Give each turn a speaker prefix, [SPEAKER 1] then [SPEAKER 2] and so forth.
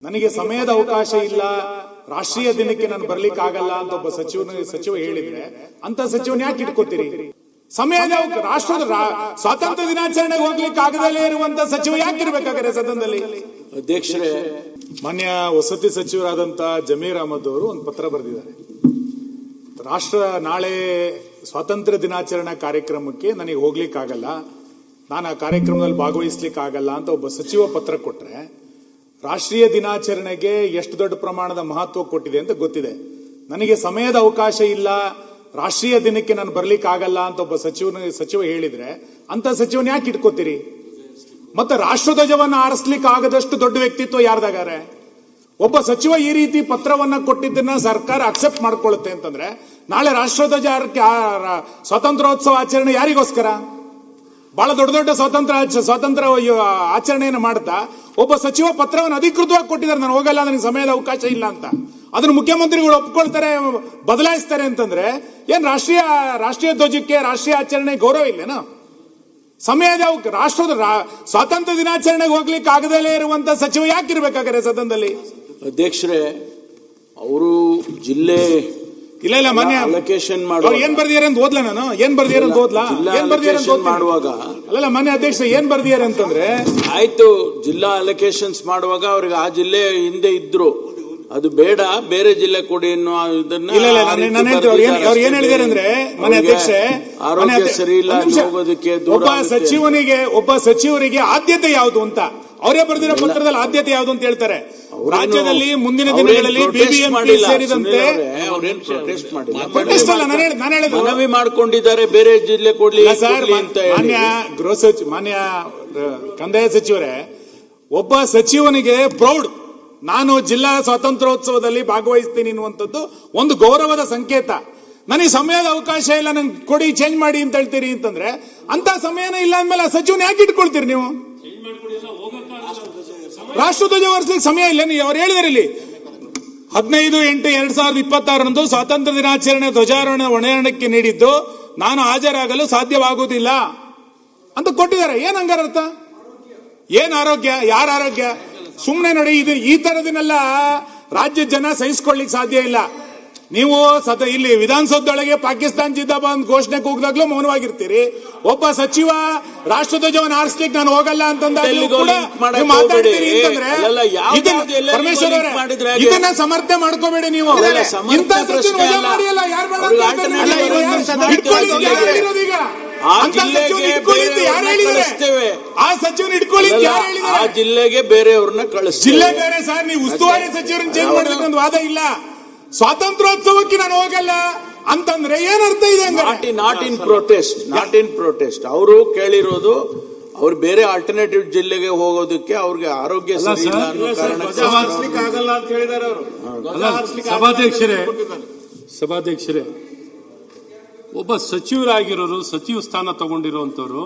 [SPEAKER 1] ನನಗೆ ಸಮಯದ ಅವಕಾಶ ಇಲ್ಲ, ರಾಷ್ಟ್ರೀಯ ದಿನಕ್ಕೆ ನಾನು ಬರ್ಲಿಕ್ಕೆ ಆಗಲ್ಲ ಅಂತ ಒಬ್ಬ ಸಚಿವ ಹೇಳಿದ್ರೆ ಅಂತ ಸಚಿವನ ಯಾಕೆ ಇಟ್ಕೋತೀರಿ? ಸಮಯದ ರಾಷ್ಟ್ರದ ಸ್ವಾತಂತ್ರ್ಯ ದಿನಾಚರಣೆಗೆ ಹೋಗ್ಲಿಕ್ಕೆ ಆಗದಲ್ಲೇ ಇರುವಂತ ಸಚಿವ ಯಾಕೆ ಇರ್ಬೇಕಾದ್ರೆ ಸದನದಲ್ಲಿ?
[SPEAKER 2] ಅಧ್ಯಕ್ಷರೇ,
[SPEAKER 1] ಮಾನ್ಯ ವಸತಿ ಸಚಿವರಾದಂತ ಜಮೀರ್ ಅಹಮದ್ ಅವರು ಒಂದು ಪತ್ರ ಬರೆದಿದ್ದಾರೆ. ನಾಳೆ ಸ್ವಾತಂತ್ರ್ಯ ದಿನಾಚರಣೆ ಕಾರ್ಯಕ್ರಮಕ್ಕೆ ನನಗೆ ಹೋಗ್ಲಿಕ್ಕಾಗಲ್ಲ, ನಾನು ಆ ಕಾರ್ಯಕ್ರಮದಲ್ಲಿ ಭಾಗವಹಿಸ್ಲಿಕ್ಕೆ ಆಗಲ್ಲ ಅಂತ ಒಬ್ಬ ಸಚಿವ ಪತ್ರ ಕೊಟ್ರೆ ರಾಷ್ಟ್ರೀಯ ದಿನಾಚರಣೆಗೆ ಎಷ್ಟು ದೊಡ್ಡ ಪ್ರಮಾಣದ ಮಹತ್ವ ಕೊಟ್ಟಿದೆ ಅಂತ ಗೊತ್ತಿದೆ. ನನಗೆ ಸಮಯದ ಅವಕಾಶ ಇಲ್ಲ, ರಾಷ್ಟ್ರೀಯ ದಿನಕ್ಕೆ ನಾನು ಬರ್ಲಿಕ್ಕೆ ಆಗಲ್ಲ ಅಂತ ಒಬ್ಬ ಸಚಿವ ಹೇಳಿದ್ರೆ ಅಂತ ಸಚಿವನ ಯಾಕೆ ಇಟ್ಕೋತೀರಿ? ಮತ್ತೆ ರಾಷ್ಟ್ರಧ್ವಜವನ್ನ ಆರಿಸ್ಲಿಕ್ಕೆ ಆಗದಷ್ಟು ದೊಡ್ಡ ವ್ಯಕ್ತಿತ್ವ ಯಾರ್ದಾಗಾರೆ? ಒಬ್ಬ ಸಚಿವ ಈ ರೀತಿ ಪತ್ರವನ್ನ ಕೊಟ್ಟಿದ್ದನ್ನ ಸರ್ಕಾರ ಅಕ್ಸೆಪ್ಟ್ ಮಾಡ್ಕೊಳ್ಳುತ್ತೆ ಅಂತಂದ್ರೆ ನಾಳೆ ರಾಷ್ಟ್ರಧ್ವಜ ಸ್ವಾತಂತ್ರ್ಯೋತ್ಸವ ಆಚರಣೆ ಯಾರಿಗೋಸ್ಕರ? ಬಹಳ ದೊಡ್ಡ ದೊಡ್ಡ ಸ್ವಾತಂತ್ರ್ಯ ಆಚರಣೆಯನ್ನು ಮಾಡ್ತಾ ಒಬ್ಬ ಸಚಿವ ಪತ್ರವನ್ನು ಅಧಿಕೃತವಾಗಿ ಕೊಟ್ಟಿದ್ದಾರೆ, ನಾನು ಹೋಗಲ್ಲ, ನನಗೆ ಸಮಯದ ಅವಕಾಶ ಇಲ್ಲ ಅಂತ. ಅದನ್ನು ಮುಖ್ಯಮಂತ್ರಿಗಳು ಒಪ್ಕೊಳ್ತಾರೆ, ಬದಲಾಯಿಸ್ತಾರೆ ಅಂತಂದ್ರೆ ಏನ್ ರಾಷ್ಟ್ರೀಯ ಧ್ವಜಕ್ಕೆ, ರಾಷ್ಟ್ರೀಯ ಆಚರಣೆ ಗೌರವ ಇಲ್ಲೇನೋ? ಸಮಯದ ರಾಷ್ಟ್ರದ ಸ್ವಾತಂತ್ರ್ಯ ದಿನಾಚರಣೆಗೆ ಹೋಗ್ಲಿಕ್ಕೆ ಆಗದಲ್ಲೇ ಇರುವಂತ ಸಚಿವ ಯಾಕೆ ಇರ್ಬೇಕಾದ್ರೆ ಸದನದಲ್ಲಿ?
[SPEAKER 2] ಅಧ್ಯಕ್ಷರೇ, ಅವರು ಜಿಲ್ಲೆ
[SPEAKER 1] ಇಲ್ಲ ಮಾನ್ಯ
[SPEAKER 2] ಅಲೋಕೇಶನ್
[SPEAKER 1] ಏನ್ ಬರ್ದಿದ್ದಾರೆ ಅಂತ ಓದ್ಲಾ? ನಾನು ಏನ್ ಬರ್ದಿದ್ದಾರೆ ಅಂತ ಓದ್ಲಾ? ಏನ್ ಬರ್ದಿದ್ದಾರೆ
[SPEAKER 2] ಮಾಡುವಾಗ
[SPEAKER 1] ಅಲ್ಲ ಮಾನ್ಯ ಅಧ್ಯಕ್ಷ, ಏನ್ ಬರ್ದಿದ್ದಾರೆ ಅಂತಂದ್ರೆ
[SPEAKER 2] ಆಯ್ತು, ಜಿಲ್ಲಾ ಅಲೋಕೇಶನ್ಸ್ ಮಾಡುವಾಗ ಅವ್ರಿಗೆ ಆ ಜಿಲ್ಲೆ ಹಿಂದೆ ಇದ್ರು, ಅದು ಬೇಡ, ಬೇರೆ ಜಿಲ್ಲೆ ಕೊಡಿ ಅನ್ನೋ ಇದನ್ನ
[SPEAKER 1] ಅವ್ರು ಏನ್ ಹೇಳಿದ್ದಾರೆ ಅಂದ್ರೆ, ಮಾನ್ಯ ಅಧ್ಯಕ್ಷ,
[SPEAKER 2] ಆರೋಗ್ಯ ಸರಿ ಇಲ್ಲ ಹೋಗೋದಕ್ಕೆ
[SPEAKER 1] ಒಬ್ಬ ಸಚಿವರಿಗೆ ಆದ್ಯತೆ ಯಾವುದು ಅಂತ ಅವರೇ ಬರೆದಿರೋ ಪತ್ರದಲ್ಲಿ ಆದ್ಯತೆ ಯಾವುದು ಅಂತ ಹೇಳ್ತಾರೆ. ರಾಜ್ಯದಲ್ಲಿ ಮುಂದಿನ ದಿನಗಳಲ್ಲಿ ಬಿಬಿಎಂಪಿ ಸೇರಿದಂತೆ ಪ್ರೊಟೆಸ್ಟ್ ಅಲ್ಲ, ನಾನು ಹೇಳಿದ
[SPEAKER 2] ಮನವಿ ಮಾಡ್ಕೊಂಡಿದ್ದಾರೆ, ಬೇರೆ ಜಿಲ್ಲೆ ಕೊಡ್ಲಿ ಅಂತ.
[SPEAKER 1] ಮಾನ್ಯ ಕಂದಾಯ ಸಚಿವರೇ, ಒಬ್ಬ ಸಚಿವನಿಗೆ ಪ್ರೌಡ್, ನಾನು ಜಿಲ್ಲಾ ಸ್ವಾತಂತ್ರ್ಯೋತ್ಸವದಲ್ಲಿ ಭಾಗವಹಿಸ್ತೀನಿ ಅನ್ನುವಂಥದ್ದು ಒಂದು ಗೌರವದ ಸಂಕೇತ. ನನಗೆ ಸಮಯದ ಅವಕಾಶ ಇಲ್ಲ, ನಂಗೆ ಕೊಡಿ, ಚೇಂಜ್ ಮಾಡಿ ಅಂತ ಹೇಳ್ತೀರಿ ಅಂತಂದ್ರೆ ಅಂತ ಸಮಯನೇ ಇಲ್ಲ ಅಂದ್ಮೇಲೆ ಆ ಸಚಿವನ ಯಾಕೆ ಇಟ್ಕೊಳ್ತೀರಿ ನೀವು? ರಾಷ್ಟ್ರಧ್ವಜ ಹೊರಿಸಲಿಕ್ಕೆ ಸಮಯ ಇಲ್ಲ. ಅವ್ರು ಹೇಳಿದಾರೆ ಇಲ್ಲಿ 15/8/2026 ಸ್ವಾತಂತ್ರ್ಯ ದಿನಾಚರಣೆ ಧ್ವಜಾರೋಹಣ ಹೊಣೆಯಾರಣಕ್ಕೆ ನೀಡಿದ್ದು ನಾನು ಹಾಜರಾಗಲು ಸಾಧ್ಯವಾಗುವುದಿಲ್ಲ ಅಂತ ಕೊಟ್ಟಿದ್ದಾರೆ. ಏನ್ ಹಂಗಾರ ಅರ್ಥ? ಏನ್ ಆರೋಗ್ಯ? ಯಾರ ಆರೋಗ್ಯ? ಸುಮ್ಮನೆ ನೋಡಿ, ಈ ತರದನ್ನೆಲ್ಲ ರಾಜ್ಯದ ಜನ ಸಹಿಸಿಕೊಳ್ಳಿಕ್ ಸಾಧ್ಯ ಇಲ್ಲ. ನೀವು ಇಲ್ಲಿ ವಿಧಾನಸೌಧದೊಳಗೆ ಪಾಕಿಸ್ತಾನ ಜಿಂದಾಬಾದ್ ಘೋಷಣೆ ಕೂಗಿದಾಗ್ಲೂ ಮೌನವಾಗಿರ್ತೀರಿ. ಒಬ್ಬ ಸಚಿವ ರಾಷ್ಟ್ರಧ್ವಜವನ್ನು ಆರಿಸ್ಲಿಕ್ಕೆ ನಾನು ಹೋಗಲ್ಲ ಅಂತಂದಾಗ್ಲೂ ಕೂಡ ಮಾತಾಡ್ತೀರಿ ಅಂತಂದ್ರೆ ಪರಮೇಶ್ವರ್ ಅವರೇ, ಇದನ್ನ ಸಮರ್ಥನೆ ಮಾಡ್ಕೋಬೇಡಿ ನೀವು. ಇಂಥ ಸಚಿವ ವಜಾ ಮಾಡಿಯಲ್ಲ, ಯಾರು ಬೇಡ ಈಗ ಆ ಸಚಿವನ ಇಟ್ಕೊಳ್ಳಿ,
[SPEAKER 2] ಆ ಜಿಲ್ಲೆಗೆ ಬೇರೆಯವ್ರನ್ನ ಕಳಿಸ್ತೀವಿ.
[SPEAKER 1] ಜಿಲ್ಲೆ ಬೇರೆ ಸರ್, ನೀವು ಉಸ್ತುವಾರಿ ಸಚಿವರನ್ನ ಚೇಂಜ್ ಮಾಡೋದಕ್ಕೆ ಒಂದು ವಾದ ಇಲ್ಲ. ಸ್ವಾತಂತ್ರ್ಯೋತ್ಸವಕ್ಕೆ ನಾನು ಹೋಗಲ್ಲ ಅಂತಂದ್ರೆ ಏನರ್ಥ ಇದೆ?
[SPEAKER 2] ನಾಟ್ ಇನ್ ಪ್ರೊಟೆಸ್ಟ್ ಅವರು ಕೇಳಿರೋದು, ಅವ್ರು ಬೇರೆ ಆಲ್ಟರ್ನೇಟಿವ್ ಜಿಲ್ಲೆಗೆ ಹೋಗೋದಕ್ಕೆ ಅವ್ರಿಗೆ ಆರೋಗ್ಯ ಸರಿ ಇಲ್ಲ ಅನ್ನೋ
[SPEAKER 1] ಕಾರಣಕ್ಕೆ ಅಂತ ಹೇಳಿದ್ದಾರೆ ಅವರು.
[SPEAKER 3] ಸಭಾಧ್ಯಕ್ಷರೇ, ಒಬ್ಬ ಸಚಿವರಾಗಿರೋರು, ಸಚಿವ ಸ್ಥಾನ ತಗೊಂಡಿರುವಂತವ್ರು